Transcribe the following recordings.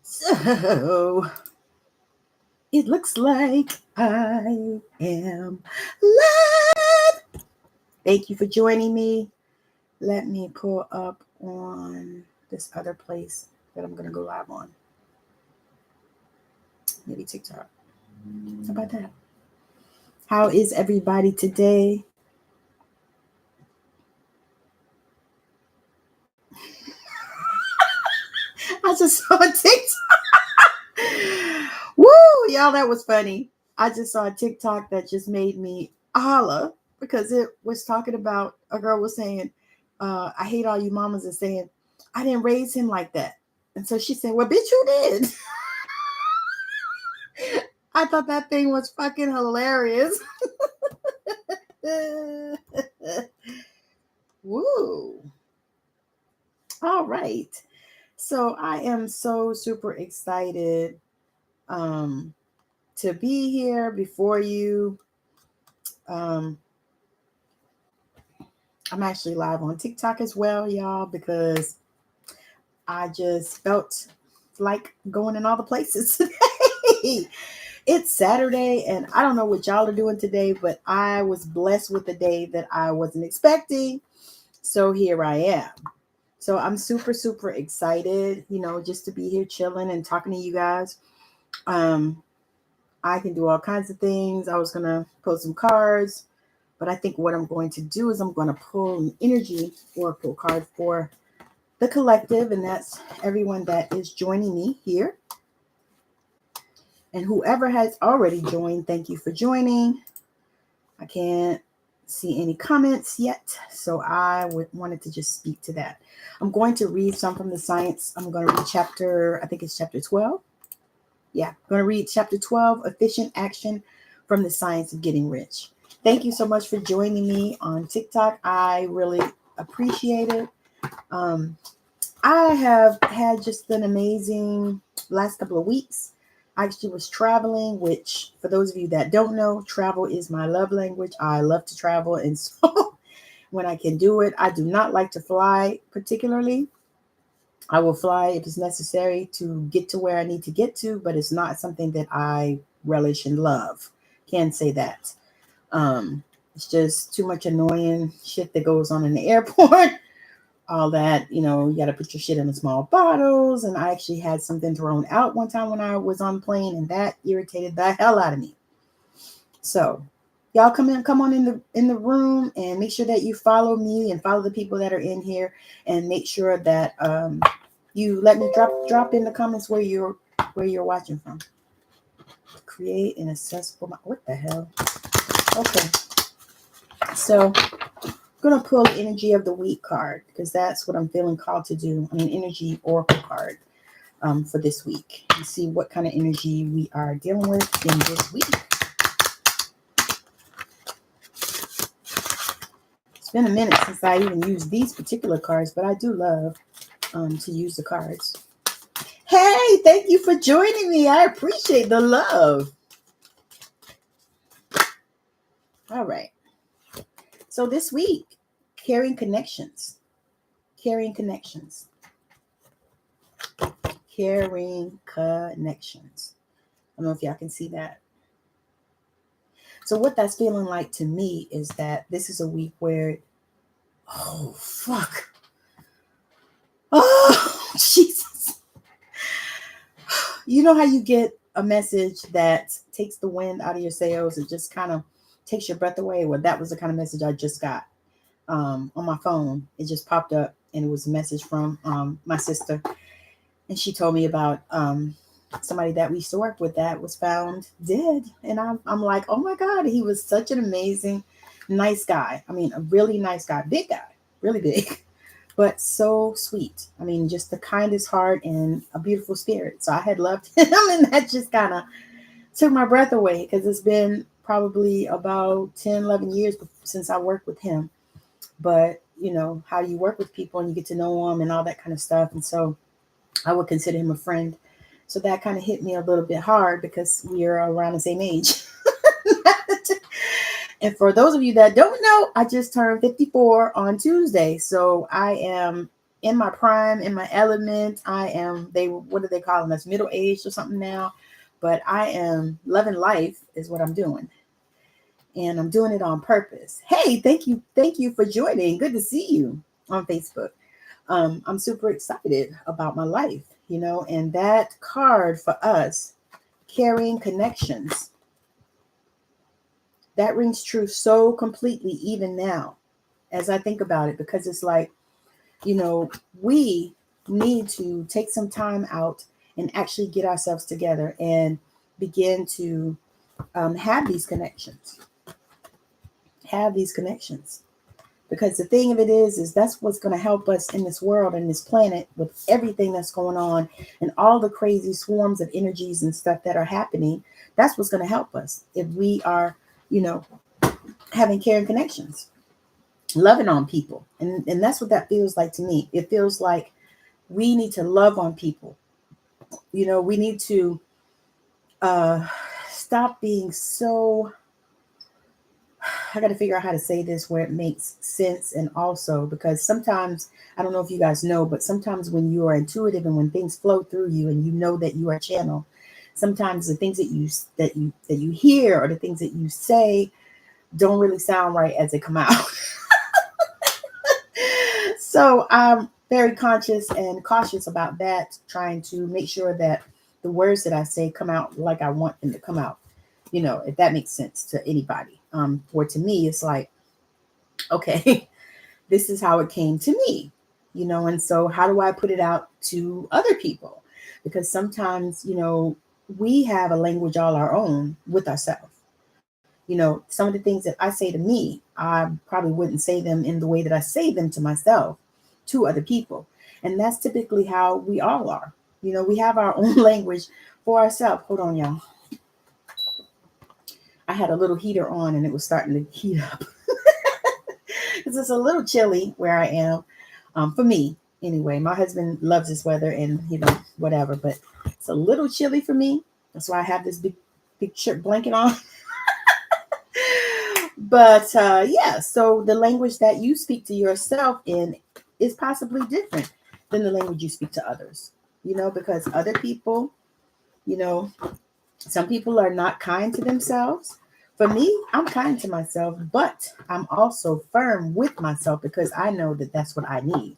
So it looks like I am live. Thank you for joining me. Let me pull up on this other place that I'm going to go live on. Maybe TikTok. How about that? How is everybody today? I just saw a TikTok. Woo, y'all, that was funny. I just saw a TikTok that just made me holla because it was talking about a girl was saying, I hate all you mamas and saying, I didn't raise him like that. And so she said, well, bitch, you did. I thought that thing was fucking hilarious. Woo. All right. So I am so super excited to be here before you. I'm actually live on TikTok as well, y'all, because I just felt like going in all the places today. It's Saturday, and I don't know what y'all are doing today, but I was blessed with a day that I wasn't expecting. So here I am. So I'm super, super excited, just to be here chilling and talking to you guys. I can do all kinds of things. I was going to pull some cards, but I think what I'm going to do is I'm going to pull an energy oracle card for the collective, and that's everyone that is joining me here. And whoever has already joined, thank you for joining. I can't see any comments yet, so I wanted to just speak to that. I'm going to read some from the science. I'm going to read chapter 12. Yeah, I'm going to read chapter 12, Efficient Action from the Science of Getting Rich. Thank you so much for joining me on TikTok. I really appreciate it. I have had just an amazing last couple of weeks. I actually was traveling, which for those of you that don't know, travel is my love language. I love to travel. And so when I can do it, I do not like to fly particularly. I will fly if it's necessary to get to where I need to get to, but it's not something that I relish and love. Can't say that. It's just too much annoying shit that goes on in the airport. All that, you got to put your shit in the small bottles. And I actually had something thrown out one time when I was on the plane, and that irritated the hell out of me. So y'all come on in the room and make sure that you follow me and follow the people that are in here, and make sure that you let me drop in the comments where you're watching from. Create an accessible. What the hell? Okay. So I'm going to pull the energy of the week card because that's what I'm feeling called to do. An energy oracle card for this week, and see what kind of energy we are dealing with in this week. It's been a minute since I even used these particular cards, but I do love to use the cards. Hey, thank you for joining me. I appreciate the love. All right. So this week, carrying connections. Carrying connections. Carrying connections. I don't know if y'all can see that. So what that's feeling like to me is that this is a week where, oh, fuck. Oh, Jesus. You know how you get a message that takes the wind out of your sails and just kind of takes your breath away? Well, that was the kind of message I just got on my phone. It just popped up, and it was a message from my sister. And she told me about somebody that we used to work with that was found dead. And I'm like, oh my God, he was such an amazing, nice guy. I mean, a really nice guy, big guy, really big, but so sweet. I mean, just the kindest heart and a beautiful spirit. So I had loved him, and that just kind of took my breath away because it's been probably about 10, 11 years since I worked with him. But, how you work with people and you get to know them and all that kind of stuff. And so I would consider him a friend. So that kind of hit me a little bit hard because we are around the same age. And for those of you that don't know, I just turned 54 on Tuesday. So I am in my prime, in my element. I am, what are they calling us? Middle-aged or something now. But I am loving life is what I'm doing. And I'm doing it on purpose. Hey, thank you. Thank you for joining. Good to see you on Facebook. I'm super excited about my life, and that card for us, carrying connections, that rings true so completely even now as I think about it, because it's like, we need to take some time out and actually get ourselves together and begin to have these connections. Because the thing of it is that's what's going to help us in this world and this planet with everything that's going on and all the crazy swarms of energies and stuff that are happening. That's what's going to help us if we are, having caring connections, loving on people. And that's what that feels like to me. It feels like we need to love on people. We need to stop being so, I got to figure out how to say this where it makes sense. And also because sometimes, I don't know if you guys know, but sometimes when you are intuitive and when things flow through you and you know that you are a channel, sometimes the things that you hear or the things that you say don't really sound right as they come out. So I'm very conscious and cautious about that, trying to make sure that the words that I say come out like I want them to come out, if that makes sense to anybody. Or to me, it's like, okay, this is how it came to me, and so how do I put it out to other people? Because sometimes, we have a language all our own with ourselves. Some of the things that I say to me, I probably wouldn't say them in the way that I say them to myself, to other people. And that's typically how we all are. We have our own language for ourselves. Hold on, y'all. I had a little heater on and it was starting to heat up. Because it's a little chilly where I am, for me anyway. My husband loves this weather and, whatever. But it's a little chilly for me. That's why I have this big shirt blanket on. But yeah, so the language that you speak to yourself in is possibly different than the language you speak to others, because other people, some people are not kind to themselves. For me, I'm kind to myself, but I'm also firm with myself because I know that that's what I need.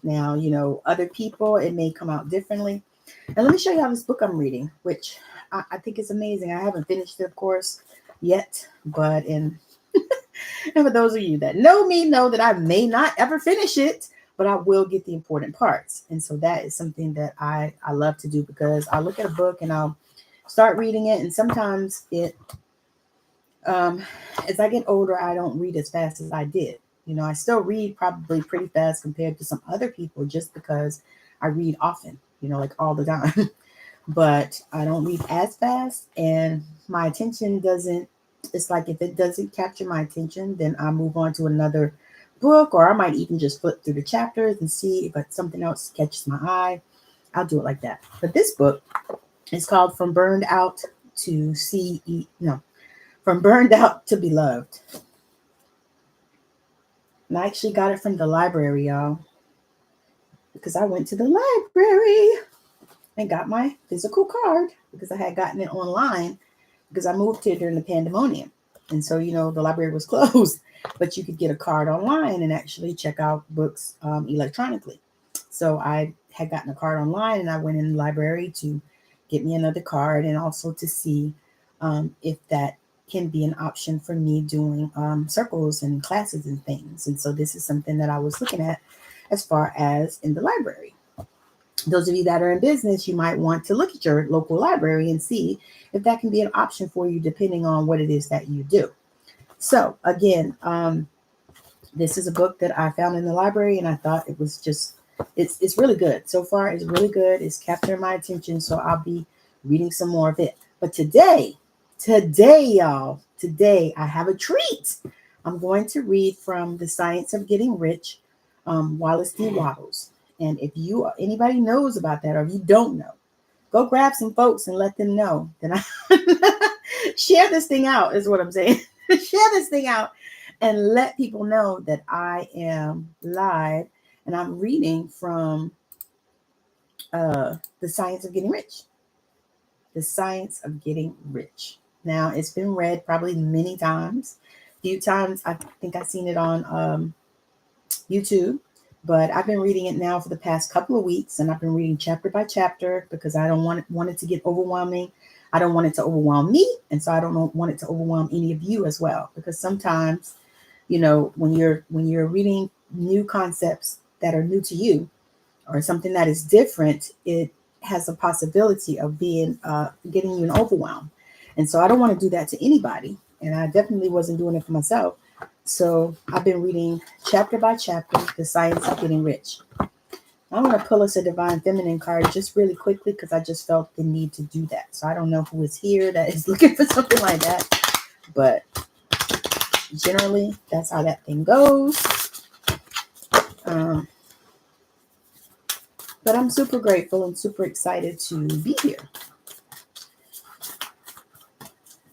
Now, other people, it may come out differently. And let me show you how this book I'm reading, which I think is amazing. I haven't finished it, of course, yet, but and for those of you that know me know that I may not ever finish it, but I will get the important parts. And so that is something that I love to do, because I look at a book and I'll start reading it, and sometimes it as I get older, I don't read as fast as I did. I still read probably pretty fast compared to some other people, just because I read often, like all the time. But I don't read as fast, and my attention doesn't, it's like if it doesn't capture my attention, then I move on to another book, or I might even just flip through the chapters and see if something else catches my eye. I'll do it like that. But this book is called From Burned Out to From Burned Out to Beloved. And I actually got it from the library, y'all, because I went to the library and got my physical card, because I had gotten it online because I moved here during the pandemonium. And so, the library was closed, but you could get a card online and actually check out books electronically. So I had gotten a card online, and I went in the library to get me another card, and also to see if that can be an option for me doing circles and classes and things. And so this is something that I was looking at as far as in the library. Those of you that are in business, you might want to look at your local library and see if that can be an option for you, depending on what it is that you do. So again, this is a book that I found in the library, and I thought it was just, it's really good. So far, it's really good. It's capturing my attention, so I'll be reading some more of it. But today, y'all, I have a treat. I'm going to read from The Science of Getting Rich, Wallace D. Wattles. And if anybody knows about that, or if you don't know, go grab some folks and let them know. Then I share this thing out, is what I'm saying. Share this thing out and let people know that I am live And I'm reading from The Science of Getting Rich. The Science of Getting Rich. Now, it's been read probably many times. A few times, I think I've seen it on YouTube. But I've been reading it now for the past couple of weeks, and I've been reading chapter by chapter because I don't want it to get overwhelming. I don't want it to overwhelm me, and so I don't want it to overwhelm any of you as well. Because sometimes, when you're reading new concepts that are new to you, or something that is different, it has a possibility of being getting you an overwhelm. And so I don't want to do that to anybody, and I definitely wasn't doing it for myself. So I've been reading chapter by chapter, The Science of Getting Rich. I'm going to pull us a Divine Feminine card just really quickly because I just felt the need to do that. So I don't know who is here that is looking for something like that. But generally, that's how that thing goes. But I'm super grateful and super excited to be here.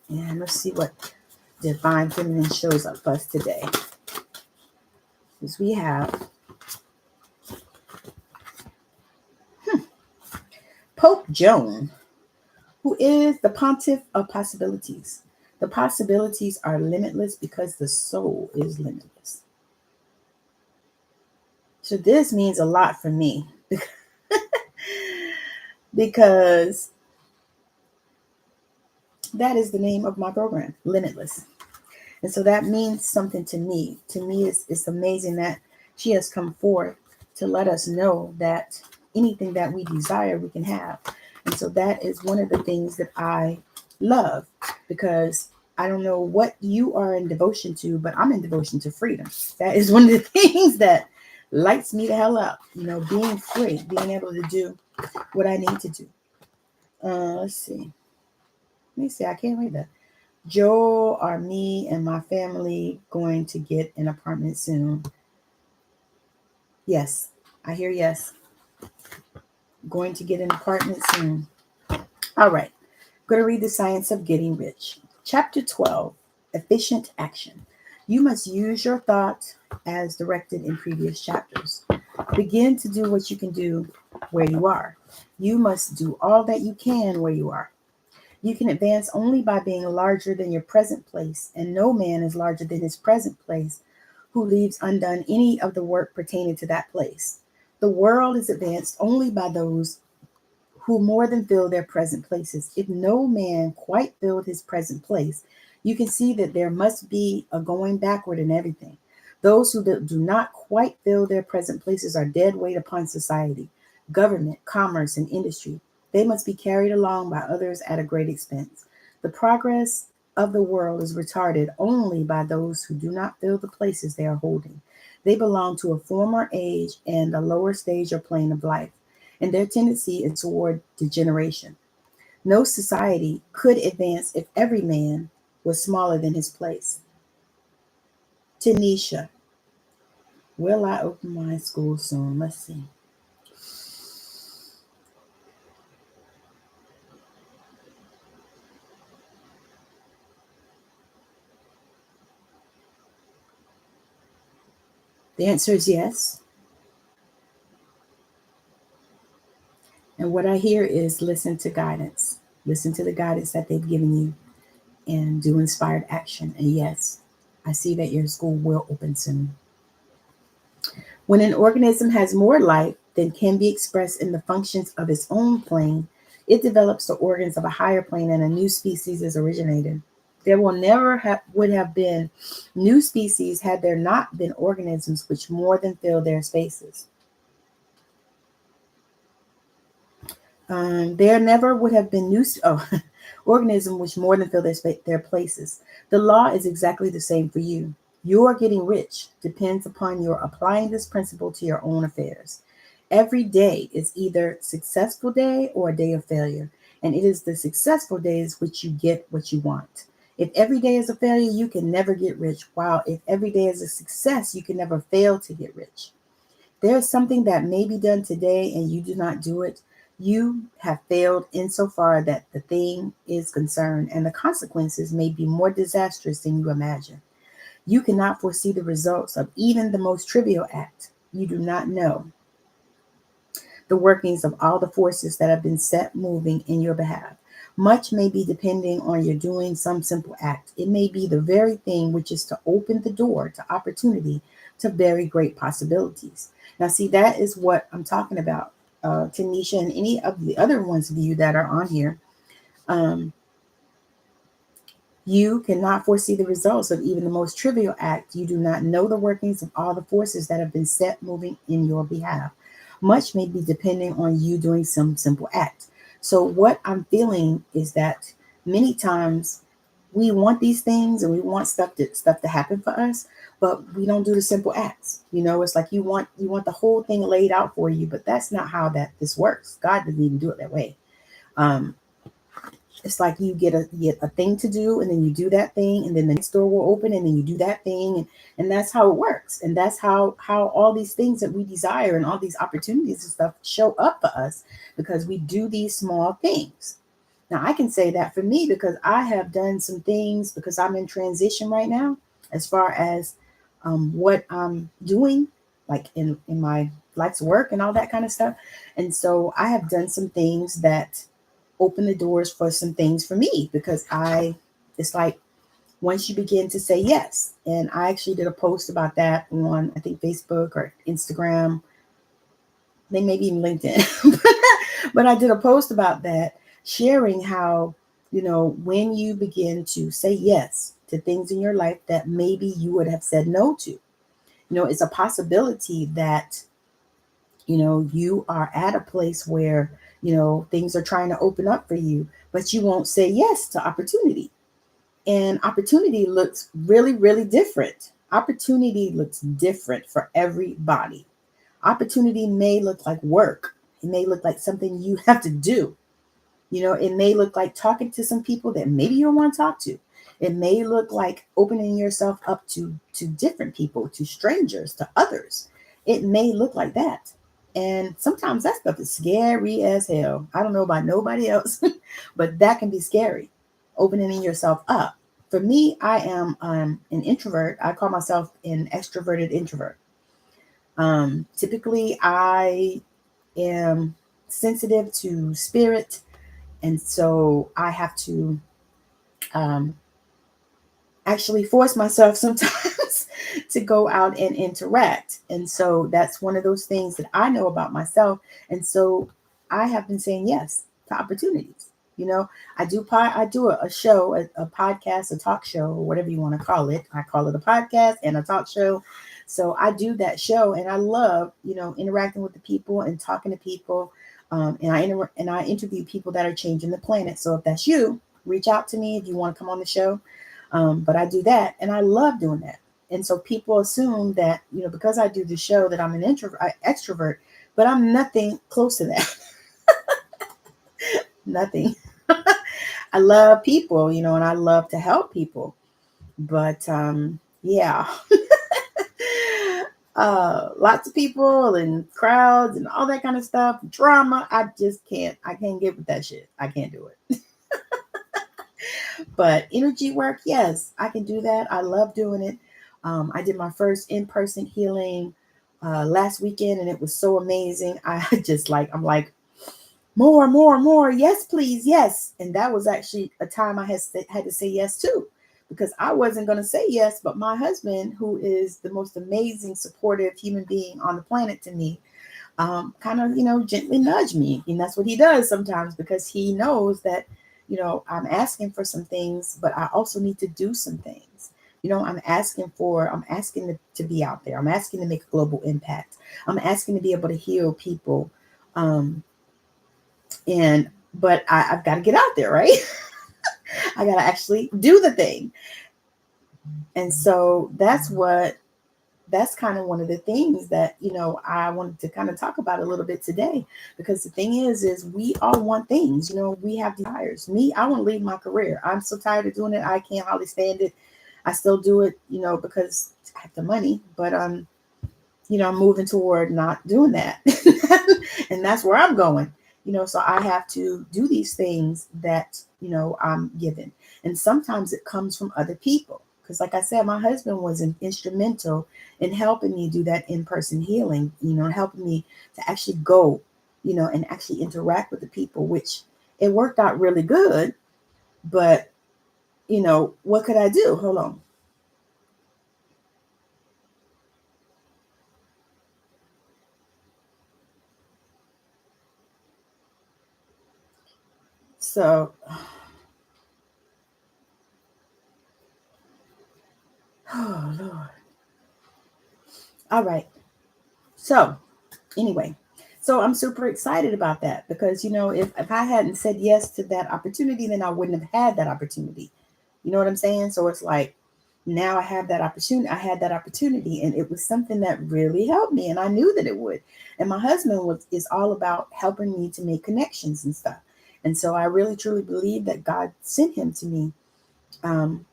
And let's see what Divine Feminine shows up for us today. Because we have Pope Joan, who is the Pontiff of Possibilities. The possibilities are limitless because the soul is limitless. So this means a lot for me because that is the name of my program, Limitless. And so that means something to me. To me, it's amazing that she has come forth to let us know that anything that we desire, we can have. And so that is one of the things that I love, because I don't know what you are in devotion to, but I'm in devotion to freedom. That is one of the things that lights me the hell up. Being free, being able to do what I need to do. Let's see. Let me see. I can't read that. Joe, are me and my family going to get an apartment soon? Yes, I hear yes. Going to get an apartment soon. All right. I'm going to read The Science of Getting Rich. Chapter 12, Efficient Action. You must use your thought as directed in previous chapters. Begin to do what you can do where you are. You must do all that you can where you are. You can advance only by being larger than your present place, and no man is larger than his present place who leaves undone any of the work pertaining to that place. The world is advanced only by those who more than fill their present places. If no man quite filled his present place, you can see that there must be a going backward in everything. Those who do not quite fill their present places are dead weight upon society, government, commerce, and industry. They must be carried along by others at a great expense. The progress of the world is retarded only by those who do not fill the places they are holding. They belong to a former age and a lower stage or plane of life, and their tendency is toward degeneration. No society could advance if every man was smaller than his place. Tanisha, will I open my school soon? Let's see. The answer is yes. And what I hear is listen to guidance. Listen to the guidance that they've given you and do inspired action. And yes, I see that your school will open soon. When an organism has more life than can be expressed in the functions of its own plane, it develops the organs of a higher plane and a new species is originated. There will never would have been new species had there not been organisms which more than fill their spaces. There never would have been new organisms which more than fill their places. The law is exactly the same for you. Your getting rich depends upon your applying this principle to your own affairs. Every day is either successful day or a day of failure, and it is the successful days which you get what you want. If every day is a failure, you can never get rich, while if every day is a success, you can never fail to get rich. There is something that may be done today and you do not do it. You have failed insofar that the thing is concerned, and the consequences may be more disastrous than you imagine. You cannot foresee the results of even the most trivial act. you do not know the workings of all the forces that have been set moving in your behalf. Much may be depending on your doing some simple act. It may be the very thing which is to open the door to opportunity, to very great possibilities. Now, see, that is what I'm talking about, Tanisha, and any of the other ones of you that are on here. You cannot foresee the results of even the most trivial act. You do not know the workings of all the forces that have been set moving in your behalf. Much may be depending on you doing some simple act. So what I'm feeling is that many times we want these things and we want stuff to happen for us, but we don't do the simple acts. It's like you want the whole thing laid out for you, but that's not how this works. God doesn't even do it that way. It's like you get a thing to do, and then you do that thing, and then the next door will open, and then you do that thing, and that's how it works. And that's how all these things that we desire and all these opportunities and stuff show up for us, because we do these small things. Now, I can say that for me because I have done some things, because I'm in transition right now as far as what I'm doing, like in my life's work and all that kind of stuff. And so I have done some things that open the doors for some things for me, because it's like once you begin to say yes. And I actually did a post about that on, I think, Facebook or Instagram, maybe even LinkedIn. But I did a post about that, sharing how, when you begin to say yes to things in your life that maybe you would have said no to, it's a possibility that, you are at a place where, things are trying to open up for you, but you won't say yes to opportunity. And opportunity looks really, really different. Opportunity looks different for everybody. Opportunity may look like work. It may look like something you have to do. It may look like talking to some people that maybe you don't want to talk to. It may look like opening yourself up to different people, to strangers, to others. It may look like that. And sometimes that stuff is scary as hell. I don't know about nobody else, but that can be scary, opening yourself up. For me, I am an introvert. I call myself an extroverted introvert. Typically, I am sensitive to spirit, and so I have to actually force myself sometimes to go out and interact. And so that's one of those things that I know about myself. And so I have been saying yes to opportunities. I do a show, a podcast, a talk show, or whatever you want to call it. I call it a podcast and a talk show. So I do that show, and I love, interacting with the people and talking to people. And I interview people that are changing the planet. So if that's you, reach out to me if you want to come on the show. But I do that, and I love doing that. And so people assume that, because I do the show, that I'm an extrovert, but I'm nothing close to that. Nothing. I love people, and I love to help people. But yeah, lots of people and crowds and all that kind of stuff, drama. I can't get with that shit. I can't do it. But energy work, yes, I can do that. I love doing it. I did my first in-person healing last weekend, and it was so amazing. I'm like, more. Yes, please. Yes. And that was actually a time I had to say yes to, because I wasn't going to say yes, but my husband, who is the most amazing, supportive human being on the planet to me, kind of, gently nudged me. And that's what he does sometimes, because he knows that, I'm asking for some things, but I also need to do some things. I'm asking to be out there. I'm asking to make a global impact. I'm asking to be able to heal people. But I've got to get out there, right? I got to actually do the thing. And so that's kind of one of the things that, I wanted to kind of talk about a little bit today, because the thing is we all want things, we have desires. Me, I want to leave my career. I'm so tired of doing it. I can't hardly stand it. I still do it, because I have the money, but, I'm moving toward not doing that. And that's where I'm going, so I have to do these things that, I'm given. And sometimes it comes from other people. Because like I said, my husband was instrumental in helping me do that in-person healing, helping me to actually go, and actually interact with the people, which it worked out really good. But, what could I do? Hold on. So, oh Lord. All right. So, anyway, so I'm super excited about that because, if I hadn't said yes to that opportunity, then I wouldn't have had that opportunity. You know what I'm saying? So it's like now I have that opportunity. I had that opportunity, and it was something that really helped me, and I knew that it would. And my husband is all about helping me to make connections and stuff. And so I really truly believe that God sent him to me um,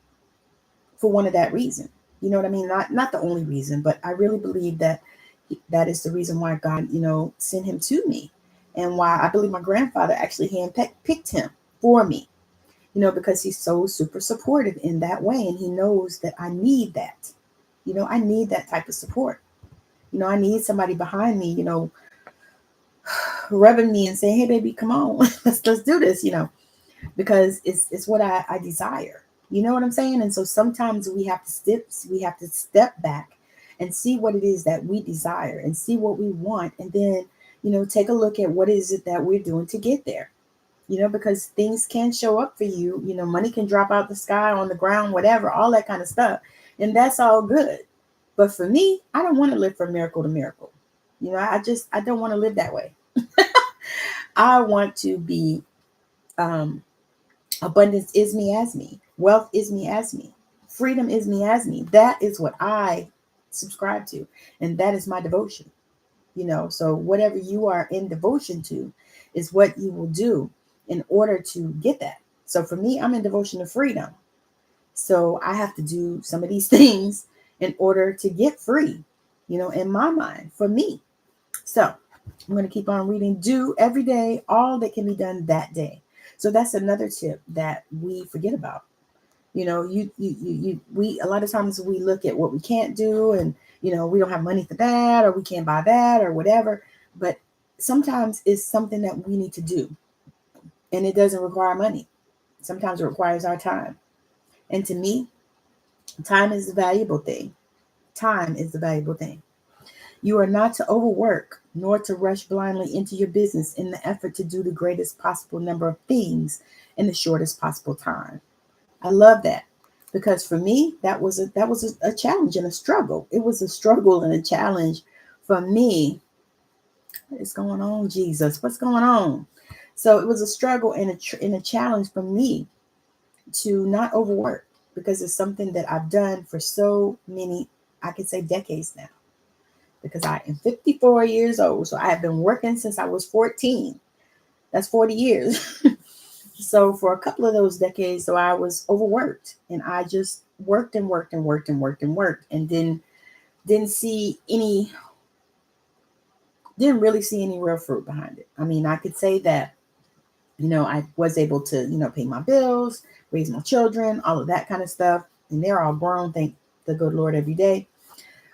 for one of that reason. You know what I mean? Not the only reason, but I really believe that that is the reason why God, sent him to me, and why I believe my grandfather actually handpicked him for me. Because he's so super supportive in that way, and he knows that I need that. I need that type of support. I need somebody behind me, rubbing me and saying, "Hey, baby, come on, let's do this." Because it's what I desire. You know what I'm saying? And so sometimes we have to step back and see what it is that we desire and see what we want, and then take a look at what is it that we're doing to get there. Because things can show up for you. Money can drop out the sky, on the ground, whatever, all that kind of stuff, and that's all good. But for me, I don't want to live from miracle to miracle. I don't want to live that way. I want to be abundance is me as me. Wealth is me as me. Freedom is me as me. That is what I subscribe to. And that is my devotion. So whatever you are in devotion to is what you will do in order to get that. So for me, I'm in devotion to freedom. So I have to do some of these things in order to get free, in my mind, for me. So I'm going to keep on reading. Do every day all that can be done that day. So that's another tip that we forget about. We a lot of times we look at what we can't do, and we don't have money for that, or we can't buy that, or whatever. But sometimes it's something that we need to do, and it doesn't require money. Sometimes it requires our time. And to me, time is the valuable thing. Time is the valuable thing. You are not to overwork, nor to rush blindly into your business in the effort to do the greatest possible number of things in the shortest possible time. I love that, because for me, that was a challenge and a struggle. It was a struggle and a challenge for me. What is going on, Jesus? What's going on? So it was a struggle and a challenge for me to not overwork, because it's something that I've done for so many, I could say, decades now. Because I am 54 years old, so I have been working since I was 14. That's 40 years. So for a couple of those decades, so I was overworked, and I just worked and worked and worked and worked and worked, and didn't see any, didn't really see any real fruit behind it. I mean, I could say that, I was able to, pay my bills, raise my children, all of that kind of stuff. And they're all grown, thank the good Lord, every day.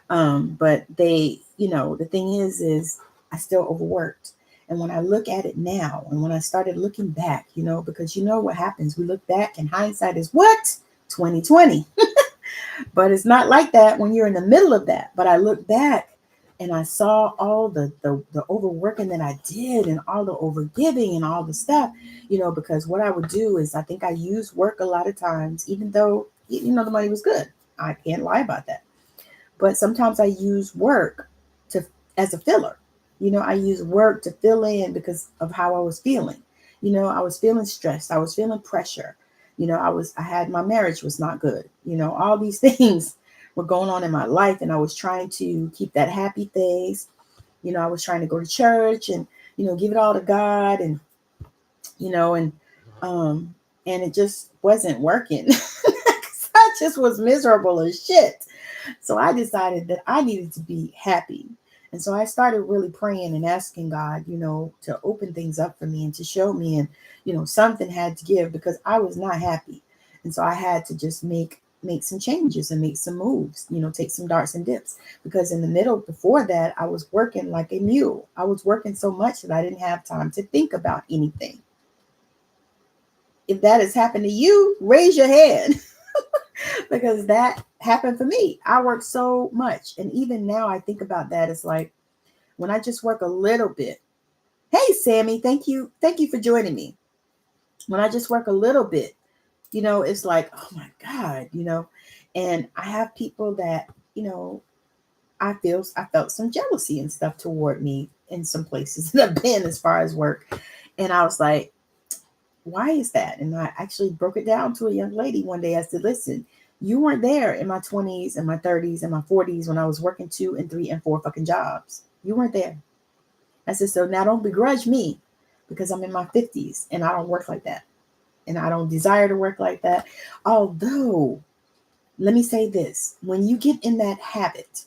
But they, the thing is I still overworked. And when I look at it now, and when I started looking back, because what happens, we look back, and hindsight is what? 2020. But it's not like that when you're in the middle of that. But I look back and I saw all the overworking that I did, and all the overgiving and all the stuff, because what I would do is, I think I used work a lot of times, even though, the money was good. I can't lie about that. But sometimes I use work as a filler. I use work to fill in because of how I was feeling. I was feeling stressed. I was feeling pressure. I had, my marriage was not good. All these things were going on in my life, and I was trying to keep that happy face. I was trying to go to church and, give it all to God, and, and, and it just wasn't working. I just was miserable as shit. So I decided that I needed to be happy. And so I started really praying and asking God, to open things up for me and to show me. And, something had to give, because I was not happy. And so I had to just make make some changes and make some moves, take some darts and dips. Because in the middle before that, I was working like a mule. I was working so much that I didn't have time to think about anything. If that has happened to you, raise your hand. Because that happened for me. I worked so much. And even now I think about that. It's like when I just work a little bit. Hey, Sammy, thank you. Thank you for joining me. When I just work a little bit, it's like, oh my God, and I have people that, I felt some jealousy and stuff toward me in some places that I've been as far as work. And I was like, why is that? And I actually broke it down to a young lady one day. I said, listen, you weren't there in my 20s and my 30s and my 40s when I was working 2 and 3 and 4 fucking jobs. You weren't there. I said, so now don't begrudge me because I'm in my 50s and I don't work like that. And I don't desire to work like that. Although, let me say this. When you get in that habit,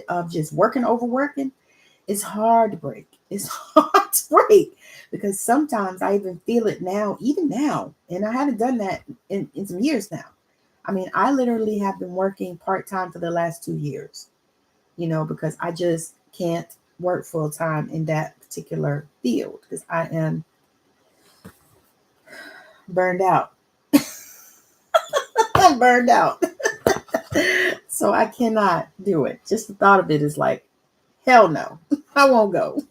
of just overworking, it's hard to break. It's hard to break because sometimes I even feel it now, even now. And I haven't done that in some years now. I mean, I literally have been working part-time for the last 2 years, because I just can't work full-time in that particular field because I am burned out. I'm burned out. So I cannot do it. Just the thought of it is like, hell no, I won't go.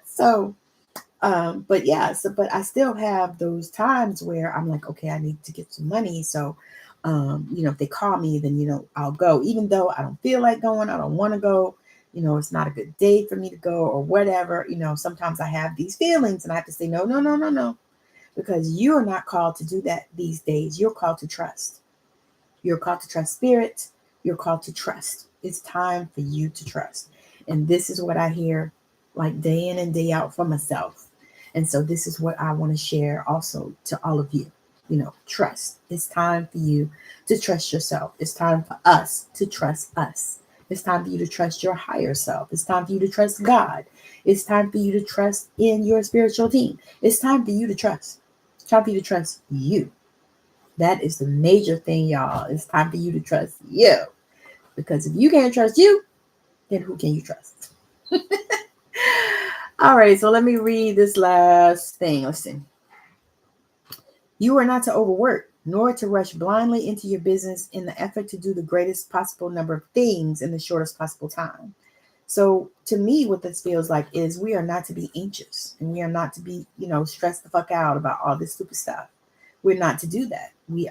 So, but I still have those times where I'm like, okay, I need to get some money. So, if they call me, then, I'll go, even though I don't feel like going, I don't want to go, it's not a good day for me to go or whatever. Sometimes I have these feelings and I have to say, no. Because you are not called to do that these days. You're called to trust. You're called to trust spirit. You're called to trust. It's time for you to trust. And this is what I hear like day in and day out from myself. And so this is what I want to share also to all of you. Trust. It's time for you to trust yourself. It's time for us to trust us. It's time for you to trust your higher self. It's time for you to trust God. It's time for you to trust in your spiritual team. It's time for you to trust. It's time for you to trust you. That is the major thing, y'all. It's time for you to trust you. Because if you can't trust you, then who can you trust? All right, so let me read this last thing. Listen. You are not to overwork, nor to rush blindly into your business in the effort to do the greatest possible number of things in the shortest possible time. So to me, what this feels like is we are not to be anxious and we are not to be, stressed the fuck out about all this stupid stuff. We're not to do that. You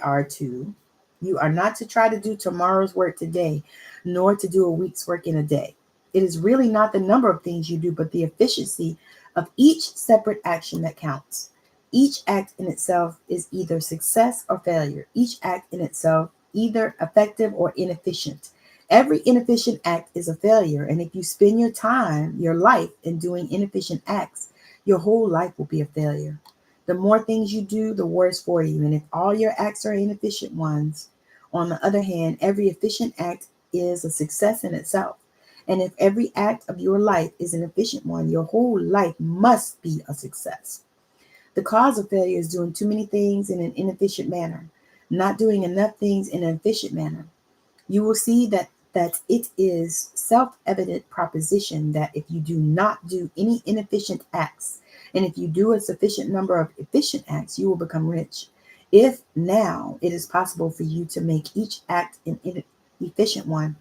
are not to try to do tomorrow's work today, nor to do a week's work in a day. It is really not the number of things you do, but the efficiency of each separate action that counts. Each act in itself is either success or failure. Each act in itself either effective or inefficient. Every inefficient act is a failure. And if you spend your life in doing inefficient acts, your whole life will be a failure. The more things you do, the worse for you. And if all your acts are inefficient ones, on the other hand, every efficient act is a success in itself. And if every act of your life is an efficient one, your whole life must be a success. The cause of failure is doing too many things in an inefficient manner, not doing enough things in an efficient manner. You will see that it is self-evident proposition that if you do not do any inefficient acts, and if you do a sufficient number of efficient acts, you will become rich. If now it is possible for you to make each act an efficient one,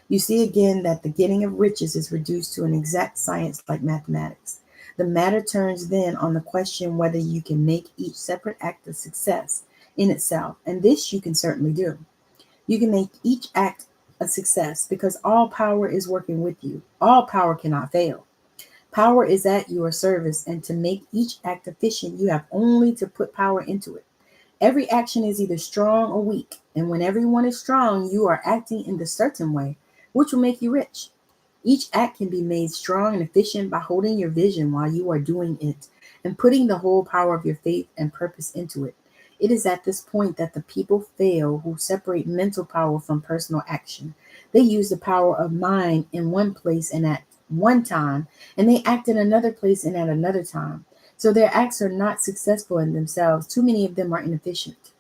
you see again that the getting of riches is reduced to an exact science like mathematics. The matter turns then on the question whether you can make each separate act a success in itself, and this you can certainly do. You can make each act a success because all power is working with you. All power cannot fail. Power is at your service, and to make each act efficient, you have only to put power into it. Every action is either strong or weak, and when everyone is strong, you are acting in the certain way, which will make you rich. Each act can be made strong and efficient by holding your vision while you are doing it and putting the whole power of your faith and purpose into it. It is at this point that the people fail who separate mental power from personal action. They use the power of mind in one place and at one time, and they act in another place and at another time. So their acts are not successful in themselves. Too many of them are inefficient.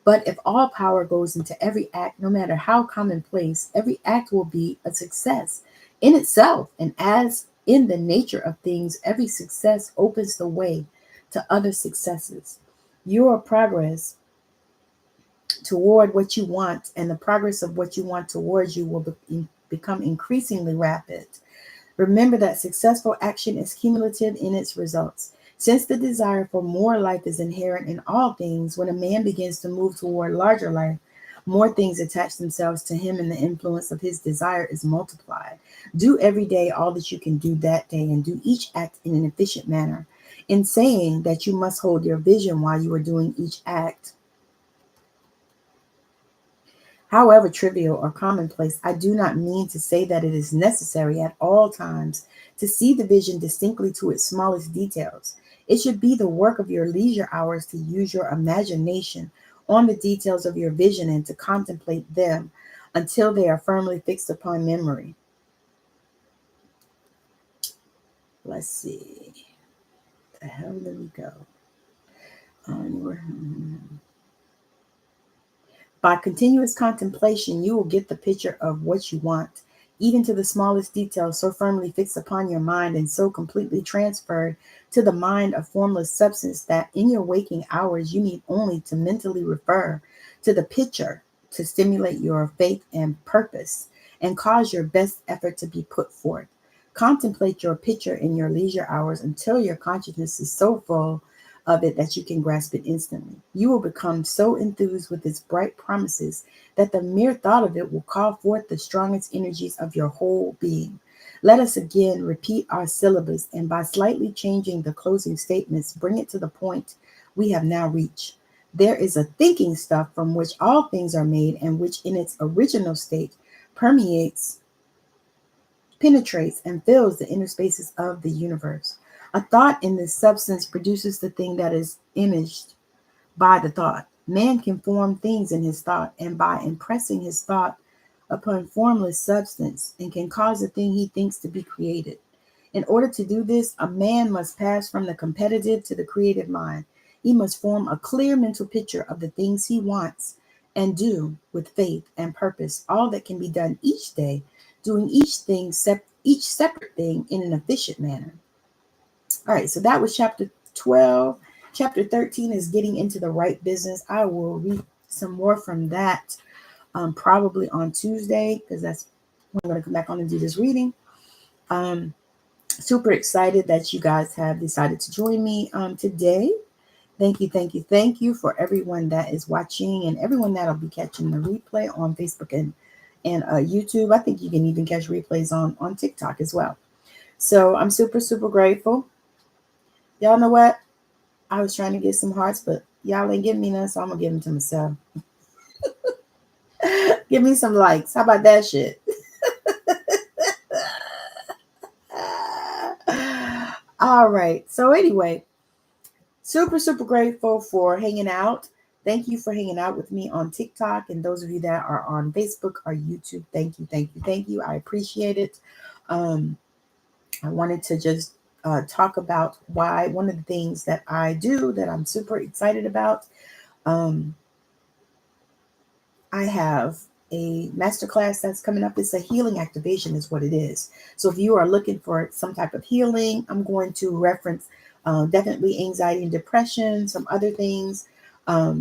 But if all power goes into every act, no matter how commonplace, every act will be a success in itself. And as in the nature of things, every success opens the way to other successes. Your progress toward what you want and the progress of what you want towards you will become increasingly rapid. Remember that successful action is cumulative in its results. Since the desire for more life is inherent in all things, when a man begins to move toward larger life, more things attach themselves to him and the influence of his desire is multiplied. Do every day all that you can do that day and do each act in an efficient manner. In saying that you must hold your vision while you are doing each act, however trivial or commonplace, I do not mean to say that it is necessary at all times to see the vision distinctly to its smallest details. It should be the work of your leisure hours to use your imagination on the details of your vision and to contemplate them until they are firmly fixed upon memory. Let's see. The hell did we go? By continuous contemplation, you will get the picture of what you want, even to the smallest details, so firmly fixed upon your mind and so completely transferred to the mind of formless substance that in your waking hours you need only to mentally refer to the picture to stimulate your faith and purpose and cause your best effort to be put forth. Contemplate your picture in your leisure hours until your consciousness is so full of it that you can grasp it instantly. You will become so enthused with its bright promises that the mere thought of it will call forth the strongest energies of your whole being. Let us again repeat our syllabus and by slightly changing the closing statements, bring it to the point we have now reached. There is a thinking stuff from which all things are made and which in its original state penetrates and fills the inner spaces of the universe. A thought in this substance produces the thing that is imaged by the thought. Man can form things in his thought, and by impressing his thought upon formless substance, and can cause the thing he thinks to be created. In order to do this, a man must pass from the competitive to the creative mind. He must form a clear mental picture of the things he wants and do with faith and purpose all that can be done each day, doing each separate thing in an efficient manner. All right, so that was chapter 12. Chapter 13 is getting into the right business. I will read some more from that probably on Tuesday, because that's when I'm going to come back on and do this reading. Super excited that you guys have decided to join me today. Thank you for everyone that is watching and everyone that'll be catching the replay on Facebook and YouTube. I think you can even catch replays on TikTok as well. So I'm super grateful. Y'all know what? I was trying to get some hearts, but y'all ain't giving me none, so I'm going to give them to myself. Give me some likes. How about that shit? All right. So anyway, super grateful for hanging out. Thank you for hanging out with me on TikTok. And those of you that are on Facebook or YouTube, thank you. I appreciate it. I wanted to just talk about why one of the things that I do that I'm super excited about. I have a masterclass that's coming up. It's a healing activation is what it is. So if you are looking for some type of healing, I'm going to reference definitely anxiety and depression, some other things. I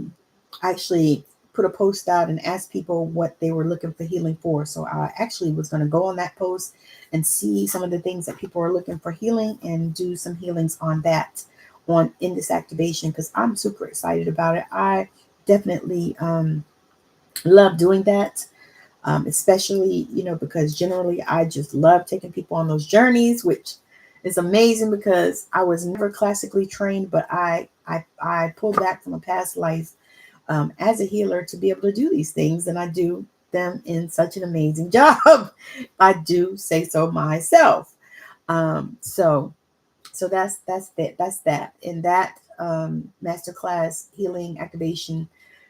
actually put a post out and asked people what they were looking for healing for. So I actually was going to go on that post and see some of the things that people are looking for healing and do some healings on that in this activation, because I'm super excited about it. I definitely love doing that, especially, because generally I just love taking people on those journeys, which is amazing because I was never classically trained, but I pulled back from a past life as a healer to be able to do these things, and I do them in such an amazing job. I do say so myself. So that's that. And that masterclass healing activation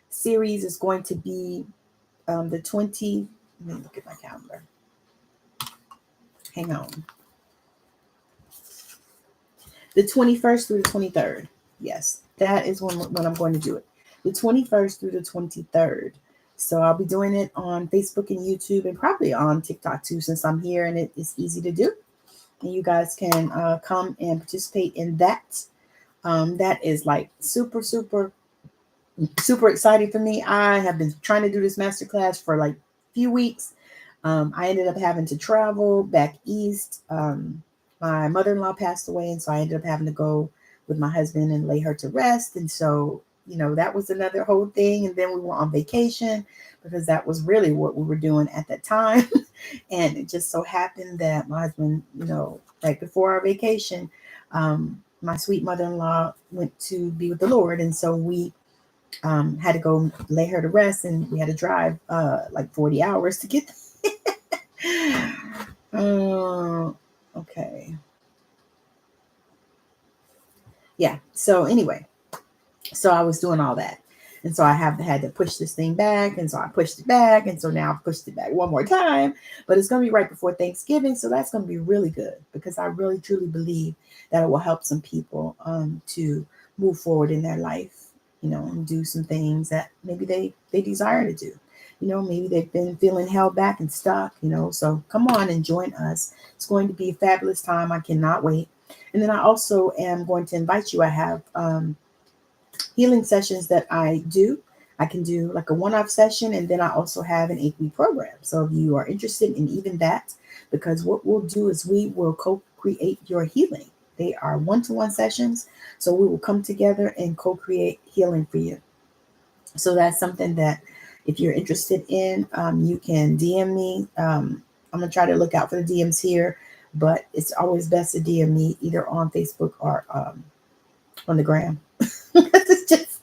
series is going to be let me look at my calendar. Hang on. The 21st through the 23rd. Yes, that is when I'm going to do it. the 21st through the 23rd. So I'll be doing it on Facebook and YouTube and probably on TikTok too, since I'm here and it is easy to do. And you guys can come and participate in that. That is like super, super, super exciting for me. I have been trying to do this masterclass for like a few weeks. I ended up having to travel back east. My mother-in-law passed away, and so I ended up having to go with my husband and lay her to rest. And so, that was another whole thing. And then we were on vacation because that was really what we were doing at that time. And it just so happened that my husband, right before our vacation, my sweet mother-in-law went to be with the Lord. And so we had to go lay her to rest, and we had to drive like 40 hours to get there. Okay. Yeah. So anyway, so I was doing all that. And so I had to push this thing back. And so I pushed it back. And so now I've pushed it back one more time. But it's going to be right before Thanksgiving. So that's going to be really good because I really, truly believe that it will help some people to move forward in their life, and do some things that maybe they desire to do. Maybe they've been feeling held back and stuck, so come on and join us. It's going to be a fabulous time. I cannot wait. And then I also am going to invite you. I have healing sessions that I do. I can do like a one-off session, and then I also have an 8-week program. So if you are interested in even that, because what we'll do is we will co-create your healing. They are one-to-one sessions. So we will come together and co-create healing for you. So that's something that if you're interested in, you can DM me. I'm going to try to look out for the DMs here, but it's always best to DM me either on Facebook or on the gram. It's just,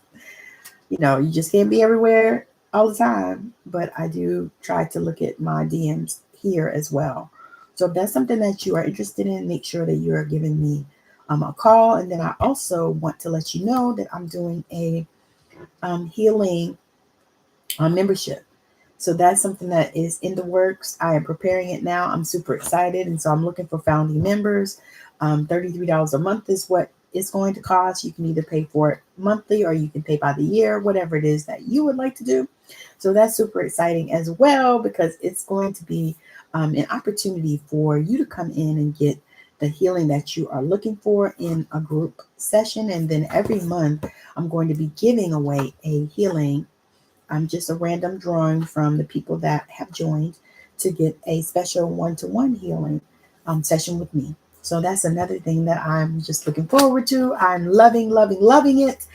you just can't be everywhere all the time, but I do try to look at my DMs here as well. So if that's something that you are interested in, make sure that you are giving me a call. And then I also want to let you know that I'm doing a healing membership. So that's something that is in the works. I am preparing it now. I'm super excited. And so I'm looking for founding members. $33 a month is what it's going to cost. You can either pay for it monthly or you can pay by the year, whatever it is that you would like to do. So that's super exciting as well, because it's going to be an opportunity for you to come in and get the healing that you are looking for in a group session. And then every month I'm going to be giving away a healing. Just a random drawing from the people that have joined to get a special one-to-one healing session with me. So that's another thing that I'm just looking forward to. I'm loving, loving, loving it.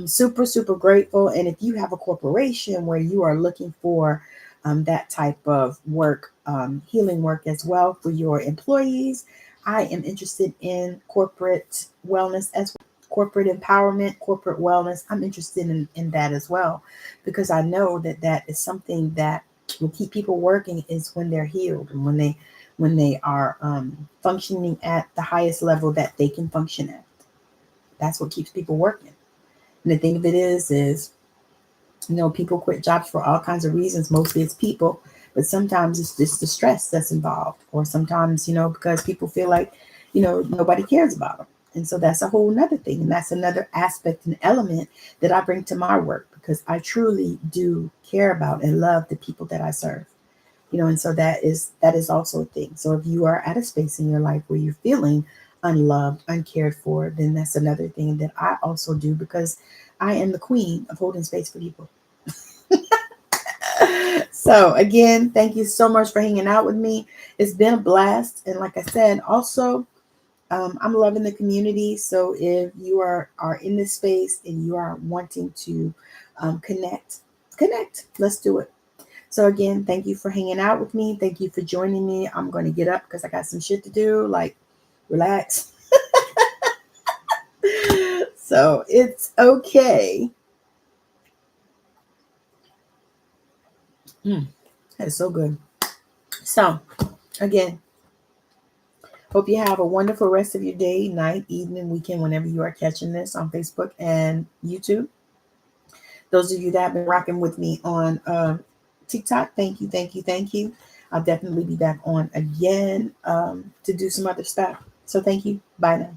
Super, super grateful. And if you have a corporation where you are looking for that type of work, healing work as well for your employees, I am interested in corporate wellness as well. Corporate empowerment, corporate wellness. I'm interested in that as well, because I know that is something that will keep people working is when they're healed and when they are functioning at the highest level that they can function at. That's what keeps people working. And the thing of it is, people quit jobs for all kinds of reasons. Mostly it's people, but sometimes it's just the stress that's involved, or sometimes, because people feel like, nobody cares about them. And so that's a whole nother thing. And that's another aspect and element that I bring to my work, because I truly do care about and love the people that I serve. And so that is also a thing. So if you are at a space in your life where you're feeling unloved, uncared for, then that's another thing that I also do, because I am the queen of holding space for people. So again, thank you so much for hanging out with me. It's been a blast. And like I said, also, I'm loving the community. So if you are in this space and you are wanting to connect, let's do it. So again, thank you for hanging out with me. Thank you for joining me. I'm going to get up because I got some shit to do. Like, relax. So it's okay. That is so good. So again, hope you have a wonderful rest of your day, night, evening, weekend, whenever you are catching this on Facebook and YouTube. Those of you that have been rocking with me on TikTok, thank you, thank you, thank you. I'll definitely be back on again to do some other stuff. So thank you. Bye now.